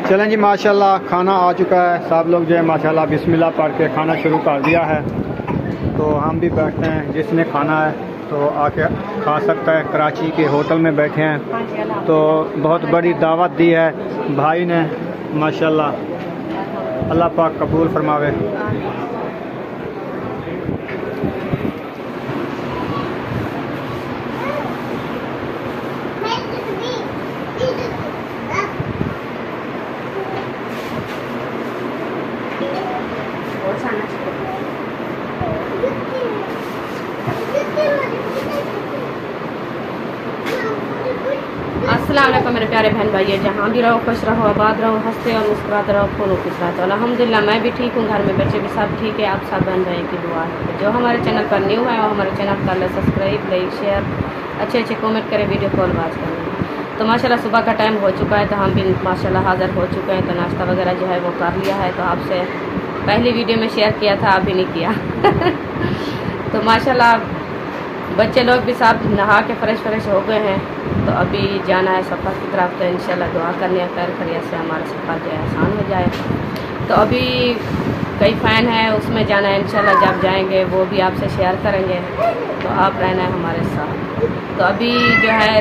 चलें जी माशाल्लाह खाना आ चुका है। सब लोग जो है माशाल्लाह बिस्मिल्लाह पढ़ के खाना शुरू कर दिया है। तो हम भी बैठते हैं, जिसने खाना है तो आके खा सकता है। कराची के होटल में बैठे हैं तो बहुत बड़ी दावत दी है भाई ने माशाल्लाह। अल्लाह पाक कबूल फरमावे। अस्सलाम वालेकुम मेरे प्यारे बहन भाई, जहाँ भी रहो खुश रहो, आबाद रहो, हंसते और मुस्कुराते रहो, खूब खुश रहते हो। अल्हम्दुलिल्लाह मैं भी ठीक हूँ, घर में बच्चे भी सब ठीक है। आप सब बहन भाई की दुआ है। जो हमारे चैनल पर न्यू है वो हमारे चैनल कर ले सब्सक्राइब, लाइक, शेयर, अच्छे कमेंट करें, वीडियो कॉल बात करें। तो माशाल्लाह सुबह का टाइम हो चुका है तो हम भी माशाल्लाह हाज़िर हो चुके हैं। तो नाश्ता वगैरह जो है वो कर लिया है। तो आपसे पहली वीडियो में शेयर किया था, अभी नहीं किया तो माशाल्लाह बच्चे लोग भी सब नहा के फ्रेश हो गए हैं। तो अभी जाना है सफ़र की तरफ। तो इंशाल्लाह दुआ करने हैं खैर खैरियत से हमारा सफ़र जो है आसान हो जाए। तो अभी कई फ़ैन है उसमें जाना है इंशाल्लाह। जब जाएंगे वो भी आपसे शेयर करेंगे, तो आप रहना है हमारे साथ। तो अभी जो है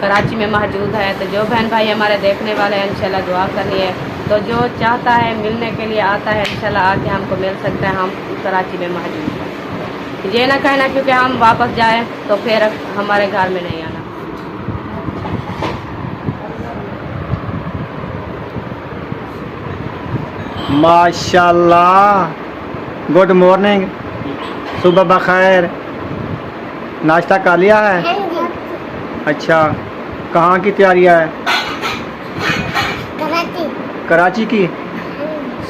कराची में मौजूद है। तो जो बहन भाई हमारे देखने वाले हैं इंशाल्लाह दुआ करनी है। तो जो चाहता है मिलने के लिए आता है इंशाल्लाह आके हमको मिल सकता है। हम कराची में मौजूद हैं, ये ना कहना क्योंकि हम वापस जाएं तो फिर हमारे घर में नहीं आना। माशाल्लाह, गुड मॉर्निंग, सुबह बखैर। नाश्ता कर लिया है? अच्छा, कहाँ की तैयारी है? कराची की।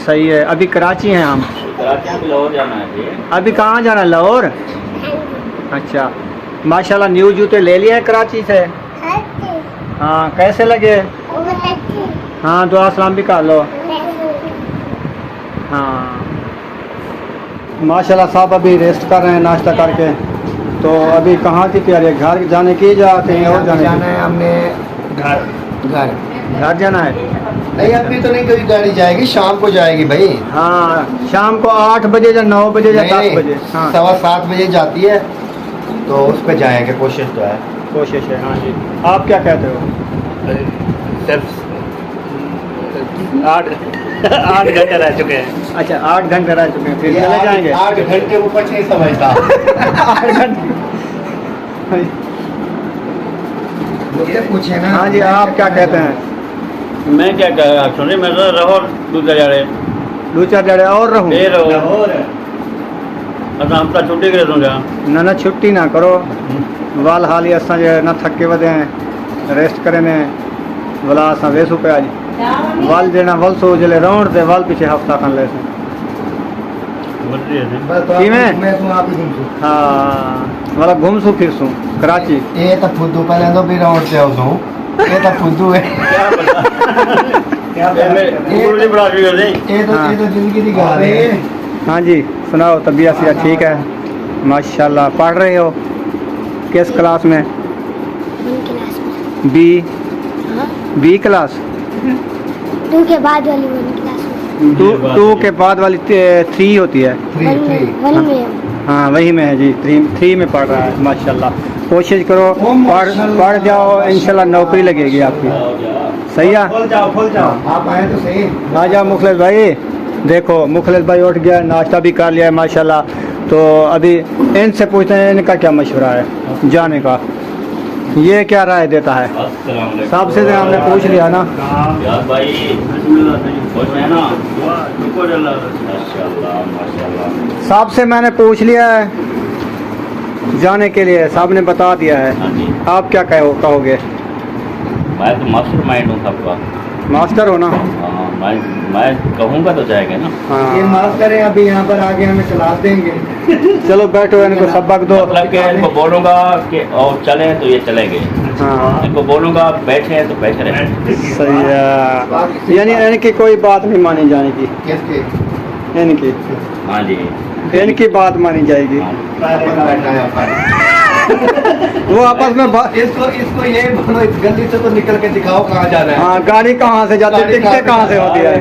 सही है, अभी कराची हैं हम। लाहौर जाना है। अभी कहाँ जाना है? लाहौर। अच्छा, माशाल्लाह न्यू जूते ले लिए हैं कराची से। हाँ, कैसे लगे? हाँ, दुआ सलाम भी कर लो। हाँ माशाल्लाह साहब अभी रेस्ट कर रहे हैं नाश्ता करके। तो अभी कहाँ की तैयारी है? घर जाने की या कहीं और जाना है हमने? घर जाना है। नहीं, अभी तो नहीं, कोई गाड़ी जाएगी, शाम को जाएगी भाई। हाँ, शाम को 8 बजे या 9 बजे या 10 बजे। हाँ, 7:15 बजे जाती है तो उस पर जाएंगे। कोशिश तो है। कोशिश है। हाँ जी, आप क्या कहते हो? सिर्फ 8 घंटे रह चुके हैं। अच्छा, 8 घंटे रह चुके हैं, फिर चले जाएंगे। 8 घंटे को कुछ नहीं समझता 8 घंटे। मुझे पूछे ना। हाँ जी, आप क्या कहते हैं? मैं क्या कह रहा सुनिए, मैं तो रहो दूसरे जा रहे 2-4 जड़े और रहूँ? रहो अच्छा, हम तो छुट्टी करे दूँगा ना छुट्टी ना करो। वाल हाल ही असां जो ना थके वधे हैं, रेस्ट करे ने भला असां वेसू पे आज वल देना वल सो जले रहण ते वल पीछे हफ्ता खन ले से। मैं तो आप ही घूमसू। हाँ, वाला घूमसू फिरसू कराची। ये तो फुद्दू पहले तो भी रोड से आऊँ। ये तो फुद्दू है। ये तो जिंदगी की गाल है। हाँ जी, सुनाओ, तबीयत से ठीक है? माशाल्लाह। पढ़ रहे हो किस क्लास में? B class. 2 के बाद वाली 1 क्लास में। 2 के बाद वाली 3 होती है। 1 में। हाँ, वही में है जी। 3 में पढ़ रहा है। माशाल्लाह, कोशिश करो, पढ़ जाओ, इंशाल्लाह नौकरी लगेगी आपकी। सही है? आप आए तो सही। आ जाओ मुखलिस भाई। देखो मुखलिस भाई उठ गया, नाश्ता भी कर लिया है माशाल्लाह। तो अभी इनसे पूछते हैं इनका क्या मशवरा है जाने का, ये क्या राय देता है? सबसे से हमने पूछ लिया ना साहब से, मैंने पूछ लिया है जाने के लिए, साहब ने बता दिया है। आप क्या कहोगे? मैं तो मास्टर माइंड हूँ सबका। मास्टर हो ना? मैं कहूँगा तो जाएगा ना। ये हाँ, मास्टर है, अभी यहाँ पर आगे हमें क्लास देंगे। चलो बैठो, इनको सबक दो। मतलब कि इनको बोलूँगा कि और चलें तो ये चलेंगे, हाँ, इनको बोलूँगा बैठे हैं तो बैठे रहें। सही है। यानी इनकी कोई बात नहीं मानी जाने की। किसके? इनकी हाँ जी, इनकी बात मानी जाएगी। हाँ। वो आपस में इसको ये बोलो, इस गली से तो निकल के दिखाओ कहाँ जा रहा है। हाँ, गाड़ी कहाँ से जाती है, टिकटें कहाँ से होती है।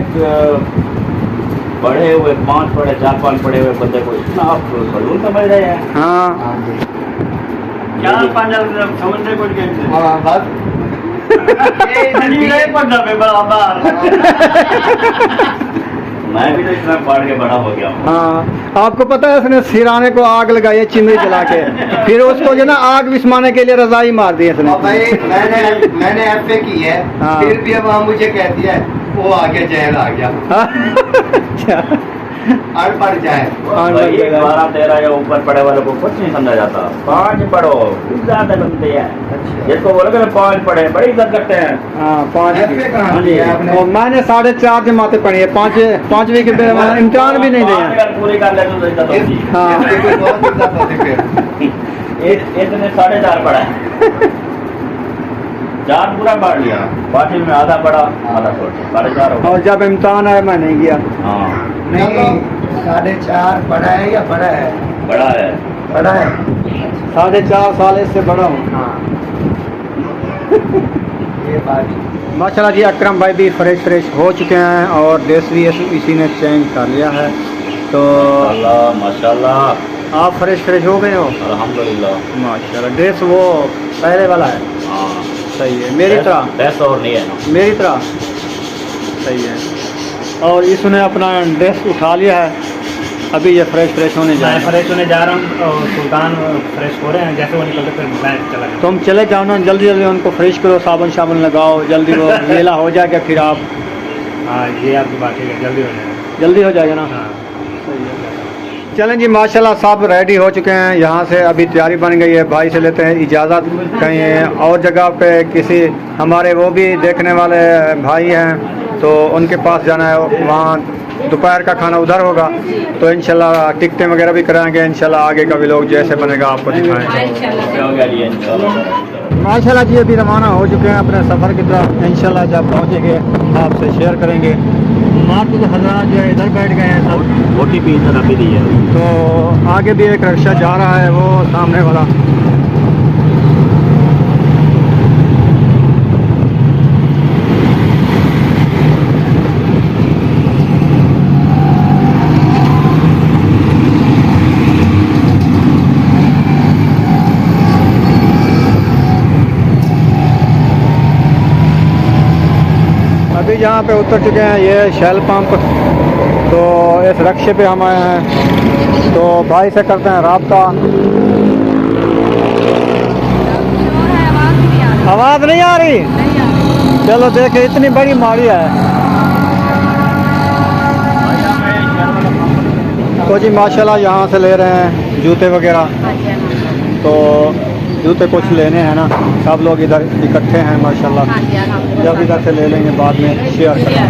बड़े हुए 5 पड़े 4-5 पड़े हुए बंदे को इतना आप बलून समझ रहे हैं। हाँ हाँ जी। 4-5 समझते कुछ कहते हाँ बस नहीं पढ़ना पे बराबर। मैं भी तो इतना पढ़ के बड़ा हो गया हूँ। हाँ, आपको पता है उसने सिराने को आग लगाई है चिमनी जला के, फिर उसको जो ना आग विस्माने के लिए रजाई मार दी है उसने। और भाई मैंने एफए की है, हाँ। फिर भी अब वहाँ मुझे कहती है वो आगे जेल आ गया, अच्छा, अनपढ़ जाए। हाँ, भाई 12-13 या ऊपर पढ़े वालों को कुछ नहीं समझा जाता। 5 पढ़ो ज्यादा बनते हैं। जिसको बोलोगे 5 पढ़े बड़ी इज्जत करते हैं। हाँ 5 एफए कहाँ हाँ की जी। है आपने? और मैंने 4.5 जमातें पढ़ी है, 5वीं के इम्तिहान भी नहीं दिए। अगर पूरी कर ले तो इज्जत होती। हाँ। इसकी कोई बहुत इज्जत होती फिर। इसने 4.5 पढ़ा है। 4 पूरा पढ़ लिया, 5वीं में आधा पढ़ा आधा छोड़ दिया, 4.5 हो गया। और जब इम्तिहान आया मैं नहीं गया। हाँ नहीं 4.5 बड़ा है या बड़ा है? बड़ा है। बड़ा है। 4.5 साल इससे बड़ा हूँ। हाँ ये बात। माशाल्लाह जी, अकरम भाई भी फ्रेश हो चुके हैं और ड्रेस भी इसी ने चेंज कर लिया है। तो माशाल्लाह माशाल्लाह, आप फ्रेश हो गए हो? अल्हम्दुलिल्लाह। माशाल्लाह, ड्रेस वो पहले वाला है। हाँ सही है, मेरी तरह। ड्रेस और नहीं है ना। मेरी तरह सही है। और इसने अपना ड्रेस उठा लिया है, अभी ये फ्रेश होने जा मैं रहा है। फ्रेश होने जा रहा हूँ और सुल्तान फ्रेश हो रहे हैं। जैसे वो निकलते फिर मैं चला जाऊँ। तुम चले जाओ ना, जल्दी जल्दी उनको फ्रेश करो, साबुन लगाओ, जल्दी वो वेला हो जाएगा, फिर आप हाँ ये आपकी बात ठीक है, जल्दी हो जाएगा। जल्दी हो जाएगा ना। हाँ सही है। चलें जी, माशाल्लाह सब रेडी हो चुके हैं। यहाँ से अभी तैयारी बन गई है। भाई से लेते हैं इजाज़त, कहीं और जगह पे किसी हमारे वो भी देखने वाले भाई हैं तो उनके पास जाना है, वहाँ दोपहर का खाना उधर होगा। तो इंशाल्लाह टिकटें वगैरह भी कराएंगे, इंशाल्लाह आगे का भी लोग जैसे बनेगा आपको दिखाएंगे। क्या हो गया जी इंशाल्लाह। माशाल्लाह जी, अभी रवाना हो चुके हैं अपने सफ़र की तरफ। इंशाल्लाह जब पहुँचेंगे आपसे शेयर करेंगे। मार्केट हज़रात जो है इधर बैठ गए हैं सब, रोटी भी इधर अभी दी है। तो आगे भी एक रिक्शा जा रहा है वो सामने वाला। अभी जहाँ पे उतर चुके हैं ये शेल पंप, तो इस रक्शे पे हम आए हैं। तो भाई से करते हैं रब्ता। आवाज़ नहीं आ रही? चलो देखे, इतनी बड़ी माड़ी है। तो जी माशाल्लाह यहाँ से ले रहे हैं जूते वगैरह। तो जूते कुछ लेने हैं ना, सब लोग इधर इकट्ठे हैं माशाल्लाह। जब इधर से ले लेंगे बाद में शेयर करेंगे।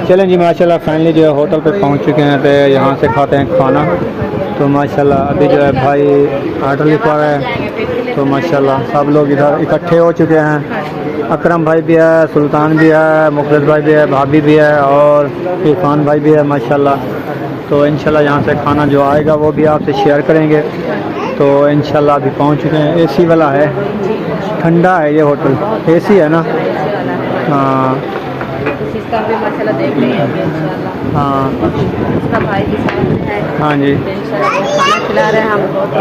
चलें जी, माशाल्लाह फाइनली जो है होटल पे पहुंच चुके हैं। तो यहाँ से खाते हैं खाना। तो माशाल्लाह अभी जो है भाई ऑर्डर लिखवा रहे हैं। तो माशाल्लाह सब लोग इधर इकट्ठे हो चुके हैं। अकरम भाई भी है, सुल्तान भी है, मुखलिस भाई भी है, भाभी भी है और इरफान भाई भी है माशाल्लाह। तो इंशाल्लाह यहाँ से खाना जो आएगा वो भी आपसे शेयर करेंगे। तो इंशाल्लाह अभी पहुँच चुके हैं। एसी वाला है, ठंडा है ये होटल, एसी है ना। हाँ सिस्टर भी माशाल्लाह देख रही है इंशाल्लाह। हाँ उसका भाई भी साथ है। हाँ जी, इंशाल्लाह वो खाना खिला रहे हैं हमको। तो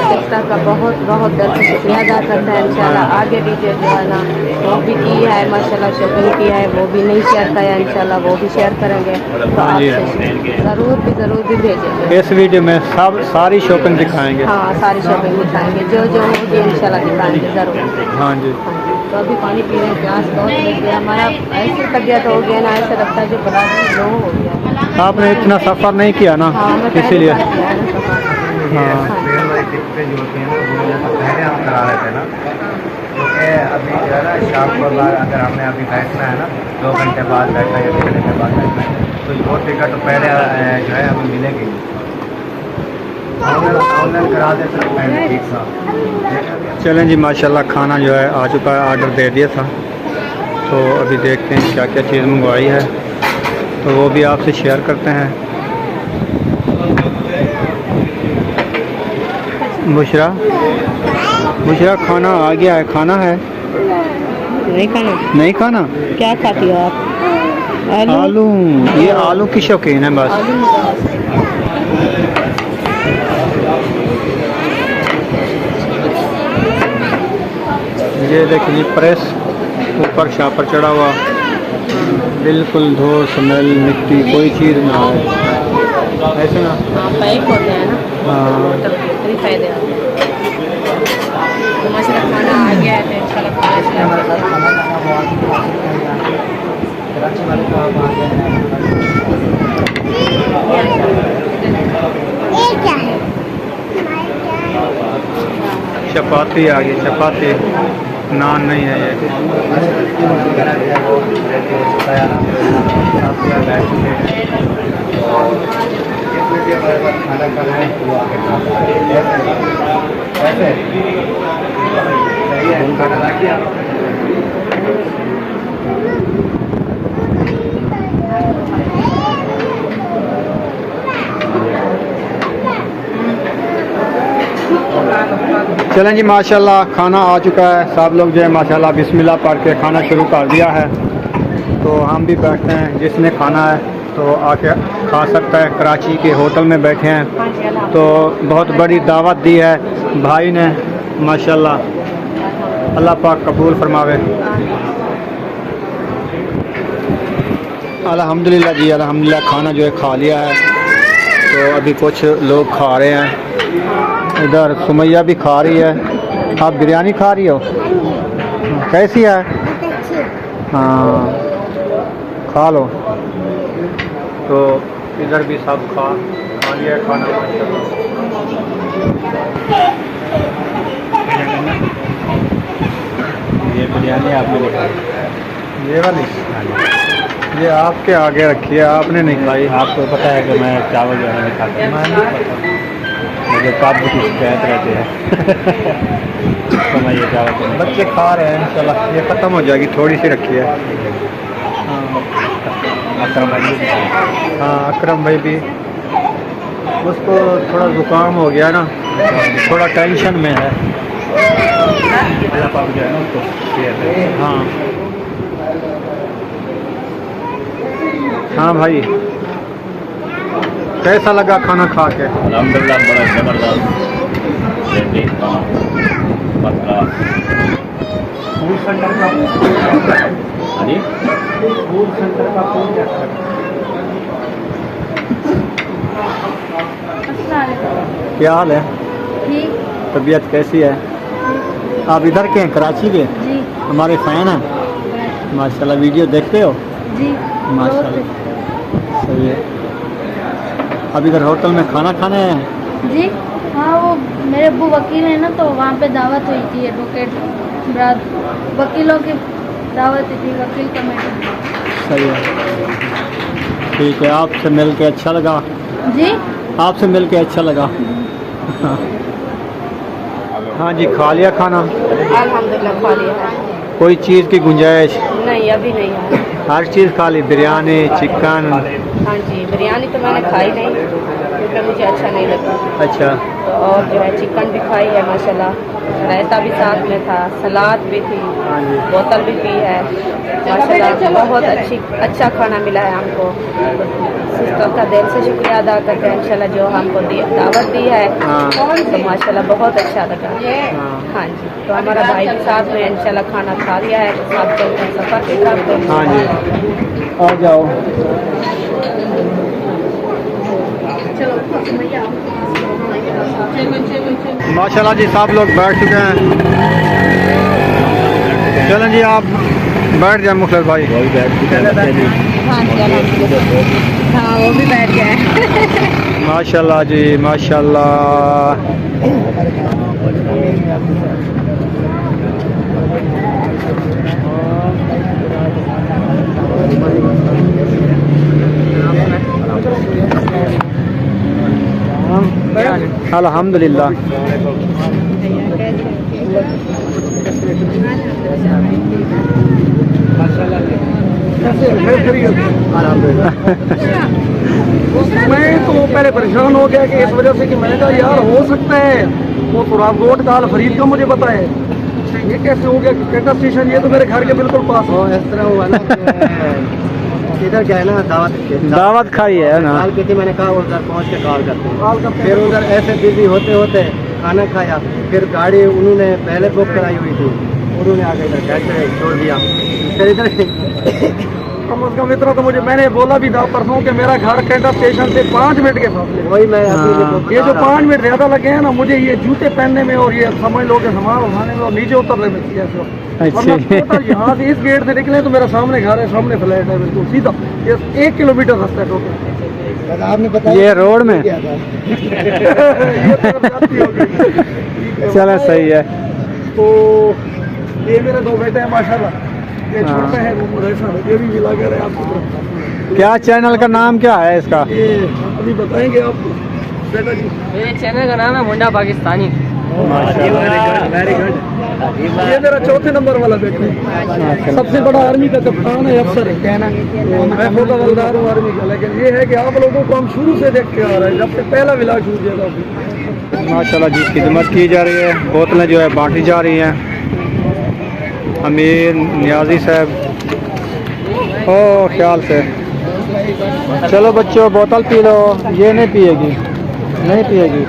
सिस्टर का बहुत बहुत दिल से शुक्रिया अदा करते हैं। इंशाल्लाह आगे भी जो है ना वो भी की है माशाल्लाह, शॉपिंग की है, वो भी नहीं शेयर किया है। इंशाल्लाह वो भी शेयर करेंगे। तो हाँ जी। आपसे ज़रूर भी भेजेंगे। इस वीडियो में सब सारी शॉपिंग दिखाएंगे। हाँ सारी शॉपिंग दिखाएंगे, जो होगी इंशाल्लाह दिखाएंगे ज़रूर। हाँ जी। तो अभी पानी पी रहे हैं, प्यास बहुत लग गया। हमारा ऐसी तबीयत हो गया ना, ऐसा लगता है जो बड़ा लो हो गया। आपने इतना सफ़र नहीं किया ना, हाँ मैं इसीलिए। पहली बार किया है ना सफ़र। हाँ ट्रेन वाली टिकटें जो होती हैं ना वो पहले हम करा रहे थे ना, क्योंकि अभी जो है ना शाम को अगर हमने अभी बैठना है ना 2 घंटे बाद बैठना या 3 घंटे बाद बैठना है, तो वो टिकट पहले जो है हमें मिलेगी। ऑनलाइन करा देते तो पहले ठीक था। चलें जी, माशाल्लाह खाना जो है आ चुका है, ऑर्डर दे दिया था। तो अभी देखते हैं क्या क्या चीज़ मंगवाई है, तो वो भी आपसे शेयर करते हैं। बुशरा, बुशरा खाना आ गया है, खाना है? नहीं खाना? नहीं खाना? क्या खाती हो आप? आलू। ये आलू की शौकीन है बस। ये देखिए प्रेस ऊपर शापर चढ़ा हुआ, बिल्कुल धो स्मेल मिट्टी कोई चीज़ ना है ऐसे ना। हाँ पैक होते हैं ना, हाँ तब कोई फायदे आते हैं। तो मशरा खाना आ गया है तो इंशाल्लाह खाना चला। ये क्या है? चपाती आ गई, चपाती, नान नहीं है ये। खाना खाना है वो आके खा सकते हैं। ऐसे सही है, खाना ला दिया। चलें जी, माशाल्लाह खाना आ चुका है। सब लोग जो है माशाल्लाह बिस्मिल्लाह पढ़ के खाना शुरू कर दिया है। तो हम भी बैठते हैं, जिसने खाना है तो आके खा सकता है। कराची के होटल में बैठे हैं, तो बहुत बड़ी दावत दी है भाई ने माशाल्लाह। अल्लाह पाक कबूल फरमावे। अल्हम्दुलिल्लाह जी, अल्हम्दुलिल्लाह खाना जो है खा लिया है। तो अभी कुछ लोग खा रहे हैं, इधर सुमैया भी खा रही है। आप बिरयानी खा रही हो? कैसी है? हाँ खा लो। तो इधर भी सब खा लिया है खाना। ये बिरयानी आपने दिखाई, ये वाली ये आपके आगे रखी है, आपने नहीं खाई। आपको पता है कि मैं चावल जो है नहीं खाता, मुझे कब्ज की शिकायत रहती है। तो मैं ये चावल तो नहीं बच्चे खा रहे हैं, इंशाल्लाह ये ख़त्म हो जाएगी, थोड़ी सी रखी है। अकरम भाई भी खाता। हाँ अकरम भाई भी, उसको थोड़ा ज़ुकाम हो गया ना, थोड़ा टेंशन में है। अल्लाह पाक जो है ना उसको शेयर करे। हाँ हाँ भाई, कैसा लगा खाना खा के? अल्हम्दुलिल्लाह बड़ा ज़बरदस्त बेहतरीन खाना, फर्स्ट क्लास। फूड सेंटर का हाँ जी, फूड सेंटर का फूड कैसा है? क्या हाल है? ठीक। तबीयत कैसी है? आप इधर के हैं, कराची के? जी हमारे फ़ैन हैं माशाल्लाह। वीडियो देखते हो? जी माशाल्लाह सही है। अब इधर होटल में खाना खाने हैं? जी हाँ, वो मेरे अब्बू वकील हैं ना, तो वहाँ पे दावत हुई थी एडवोकेट वकीलों की दावत थी, वकील कमेटी। सही है, ठीक है। आपसे मिल के अच्छा लगा। जी आपसे मिल के अच्छा लगा। हाँ जी, खा लिया खाना? अल्हम्दुलिल्लाह खा लिया है। कोई चीज़ की गुंजाइश? नहीं अभी नहीं है। हर चीज़ खा ली, बिरयानी चिकन? हाँ जी, बिरयानी तो मैंने खाई नहीं क्योंकि मुझे अच्छा नहीं लगा। अच्छा तो और जो है चिकन भी खाई है माशाल्लाह, रायता भी साथ में था, सलाद भी थी, हाँ जी, बोतल भी पी है माशाल्लाह। बहुत अच्छा खाना मिला है हमको। सिस्टर का दिल से शुक्रिया अदा करते हैं इंशाल्लाह, जो हमको दावत दी है। हाँ। तो माशाल्लाह बहुत अच्छा लगा। हाँ हाँ जी, तो हमारा भाई भी साथ में इंशाल्लाह खाना खा लिया है, तो साथ चलते हैं सफ़र के करते हैं। हाँ जी, आ जाओ। माशाल्लाह जी, सब लोग बैठ चुके हैं। चलें जी, आप बैठ जाए मुखलिस भाई। वो भी बैठ चुके हैं बच्चे भी। हाँ जी अल्हम्दुलिल्लाह, हाँ वो भी बैठ गए हैं। माशाल्लाह जी माशाल्लाह। अल्हम्दुलिल्लाह। मैं तो पहले परेशान हो गया कि इस वजह से कि मैंने कहा यार हो सकता है वो सुराबगोट का आल फरीद का मुझे बताए, ये कैसे हो गया कि कैटा स्टेशन ये तो मेरे घर के बिल्कुल पास हो। इस तरह हुआ ना कि इधर क्या है ना दावत खाई है ना। कॉल की थी, मैंने कहा उधर पहुँच के कॉल करते हैं। कॉल करते फिर उधर ऐसे बिजी होते होते खाना खाया, फिर गाड़ी उन्होंने पहले बुक कराई हुई थी, उन्होंने आगे इधर कैसे छोड़ दिया, फिर इधर कम से कम इतना तो मुझे मैंने बोला भी था परसों कि मेरा घर कैटा स्टेशन से 5 मिनट के फासले। वही मैं ये जो 5 मिनट ज्यादा लगे हैं ना मुझे ये जूते पहनने में और ये समझ लो कि सामान उठाने में और नीचे उतरने में यहाँ से इस गेट से निकले तो मेरा सामने घर है, सामने फ्लैट है, बिल्कुल सीधा 1 किलोमीटर रास्ता है टोटल। आपने बताया ये रोड में चलो सही है। तो ये मेरे 2 बेटे हैं माशाल्लाह, ये छोटे हैं वो ये भी मिला कर है आपको। क्या चैनल का नाम क्या है इसका? ये अभी बताएंगे आपको बेटा जी। मेरे चैनल का नाम है मुंडा पाकिस्तानी। Very good. ये मेरा 4थे नंबर वाला बेटा है, सबसे बड़ा आर्मी का कप्तान है, अफसर है। मैं खुद हवलदार हूँ आर्मी का, लेकिन ये है कि आप लोगों को हम शुरू से देखते आ रहे हैं, जब से पहला विलाग शुरू किया था। माशाल्लाह जी खिदमत की जा रही है, बोतलें जो है बांटी जा रही हैं। अमीर नियाजी साहब ओ ख्याल से। चलो बच्चों बोतल पी लो, ये नहीं पिएगी, नहीं पिएगी,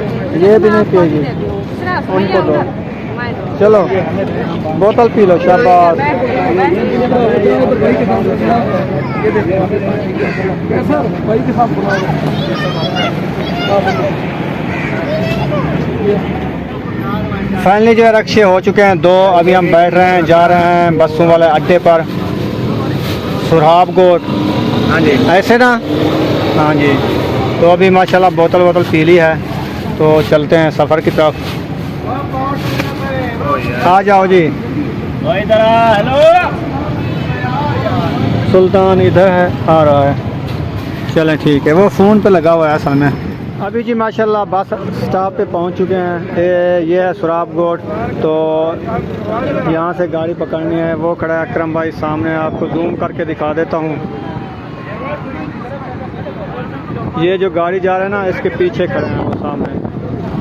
ये भी नहीं पिएगी, उनको दो। चलो बोतल पी लो, शाबाश। भाई के साथ फाइनली जो है रक्शे हो चुके हैं 2, अभी हम बैठ रहे हैं, जा रहे हैं बसों वाले अड्डे पर सुराबगोट। हाँ जी ऐसे ना, हाँ जी। तो अभी माशाल्लाह बोतल पी ली है, तो चलते हैं सफ़र की तरफ। आ जाओ जी। इधर हेलो सुल्तान इधर है, आ रहा है। चलें ठीक है, वो फ़ोन पे लगा हुआ है असल में। अभी जी माशाल्लाह बस स्टॉप पे पहुंच चुके हैं। ये है सुराबगोट। तो यहाँ से गाड़ी पकड़नी है, वो खड़ा है अकरम भाई सामने, आपको जूम करके दिखा देता हूँ। ये जो गाड़ी जा रहा है ना, इसके पीछे खड़े हैं वो सामने।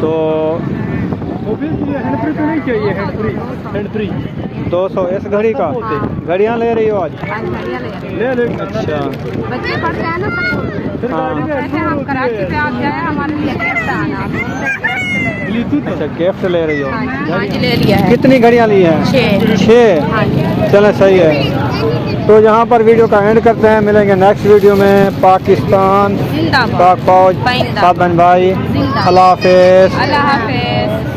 तो हैंड फ्री तो नहीं चाहिए, हैंड फ्री 200 इस घड़ी का। घड़ियाँ ले रही हो आज? ले अच्छा। बच्चे पढ़ते हैं ना स्कूल। हाँ हम कराची से आ गए, हमारे लिए गिफ्ट आना। अच्छा गिफ्ट ले रही हो? हाँ जी ले लिया है। कितनी घड़ियाँ ली हैं? 6। हाँ जी। चलें सही है। तो यहाँ पर वीडियो का एंड करते हैं, मिलेंगे नेक्स्ट वीडियो में। पाकिस्तान, पाक फौज, सब बहन भाई, अल्लाह हाफिज़। अल्लाह हाफिज़।